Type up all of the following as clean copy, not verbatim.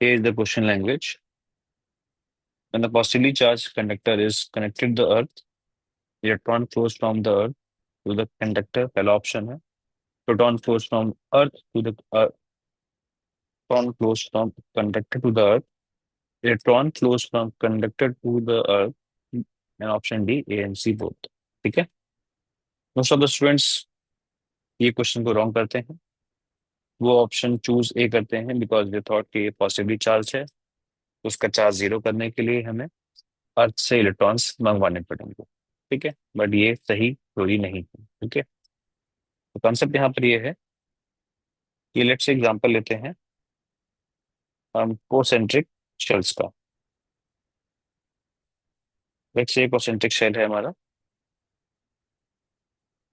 Here is the question language. When the positively charged conductor is connected to the earth, electron flows from the earth to the conductor. पहला option है. Proton flows from earth to the proton flows from conductor to the earth. Electron flows from conductor to the earth. And option D, A and C both. ठीक है. Most of the students ये question को wrong करते हैं. वो option choose a करते हैं because they thought कि ये पॉसिबली चार्ज है. उसका चार्ज जीरो करने के लिए हमें अर्थ से इलेक्ट्रॉन्स मंगवाने पड़ेंगे. ठीक है, बट ये सही थ्योरी नहीं है. ठीक है, तो कॉन्सेप्ट यहाँ पर ये है कि लेट्स से एग्जांपल लेते हैं हम कोसेंट्रिक शेल्स का. लेट्स से कोसेंट्रिक शेल है हमारा.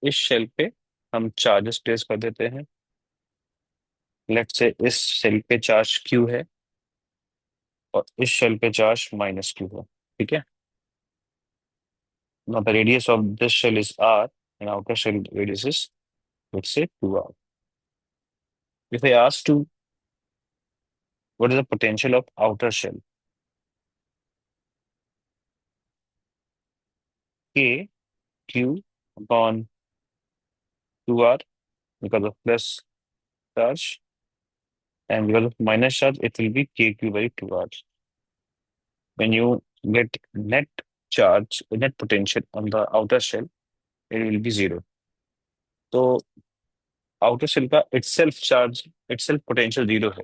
इस शेल पे हम चार्जेस प्लेस कर देते हैं. लेट्स से इस शेल पे चार्ज क्यू है और इस शेल पे चार्ज माइनस क्यू है. ठीक है. Now the radius of this shell is r and outer shell radius is, let's say, 2r. If I ask to what is the potential of outer shell? K Q upon 2R because of plus charge, and because of minus charge, it will be KQ by 2R. When you get net charge, net potential on the outer shell, it will be zero. तो outer shell का itself charge, itself potential zero है.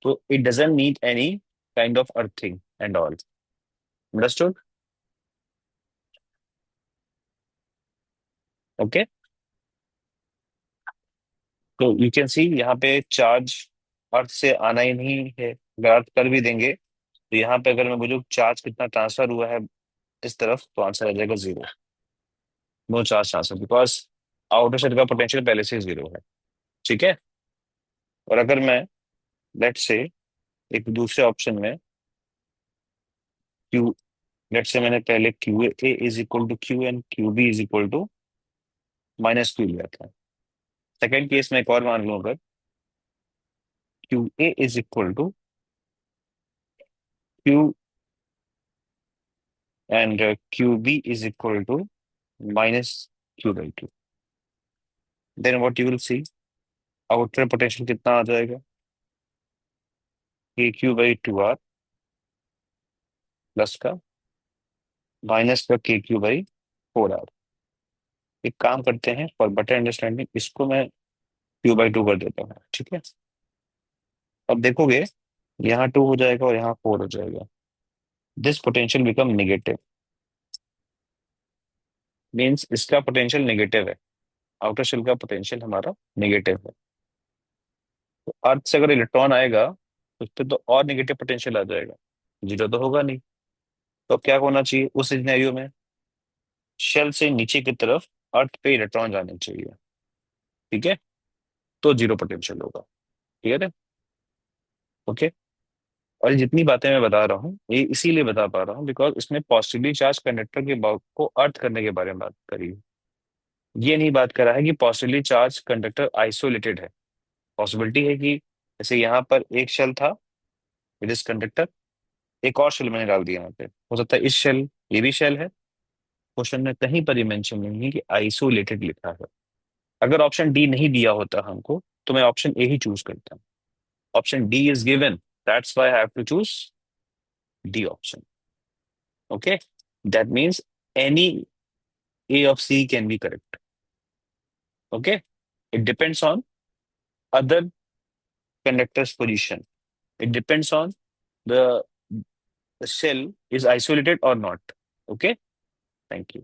So it doesn't need any kind of earthing and all. Understood? Okay. तो you can see यहाँ पे charge earth से आना ही नहीं है. अगर अर्थ कर भी देंगे तो यहाँ पे अगर मैं बोलूँ चार्ज कितना ट्रांसफर हुआ है इस तरफ, तो आंसर आ जाएगा zero. No charge transfer because outer shell का पोटेंशियल पहले से जीरो है. ठीक है. और अगर मैं लेट से एक दूसरे ऑप्शन में क्यू, लेट से मैंने पहले Q A is equal to Q and Q B is equal to minus Q लिया था. सेकेंड केस में एक और मान लूँ, अगर Q A is equal to Q and QB is equal to minus Q by 2. Then what you will see, outer potential कितना आ जाएगा, KQ by 2R प्लस का माइनस का KQ by 4R. एक काम करते हैं फॉर बेटर अंडरस्टैंडिंग, इसको मैं Q by 2 कर देता हूँ. ठीक है. अब देखोगे यहाँ 2 हो जाएगा और यहाँ 4 हो जाएगा. This potential become negative, means इसका पोटेंशियल नेगेटिव है. आउटर शेल का पोटेंशियल हमारा नेगेटिव है. तो अर्थ से अगर इलेक्ट्रॉन आएगा तो उस पर तो और नेगेटिव पोटेंशियल आ जाएगा, जीरो तो होगा नहीं. तो क्या होना चाहिए उस सिनेरियो में, शेल से नीचे की तरफ अर्थ पे इलेक्ट्रॉन जाने चाहिए. ठीक है. तो जीरो पोटेंशियल होगा. क्लियर है. ओके. और ये जितनी बातें मैं बता रहा हूँ ये इसीलिए बता पा रहा हूँ बिकॉज इसमें पॉजिटिवली चार्ज कंडक्टर के को अर्थ करने के बारे में बात करी है. ये नहीं बात करा है कि पॉजिटिवली चार्ज कंडक्टर आइसोलेटेड है. पॉसिबिलिटी है कि जैसे यहाँ पर एक शेल था विद इस कंडक्टर, एक और शेल मैंने डाल दिया यहाँ पे, हो सकता है इस शेल, ये भी शेल है. क्वेश्चन में कहीं पर ये मेंशन नहीं है कि आइसोलेटेड लिखा है. अगर ऑप्शन डी नहीं दिया होता हमको तो मैं ऑप्शन ए ही चूज करता. Option D is given, that's why I have to choose D option. Okay, that means any A of C can be correct. Okay, it depends on other conductor's position. It depends on the shell is isolated or not. Okay, thank you.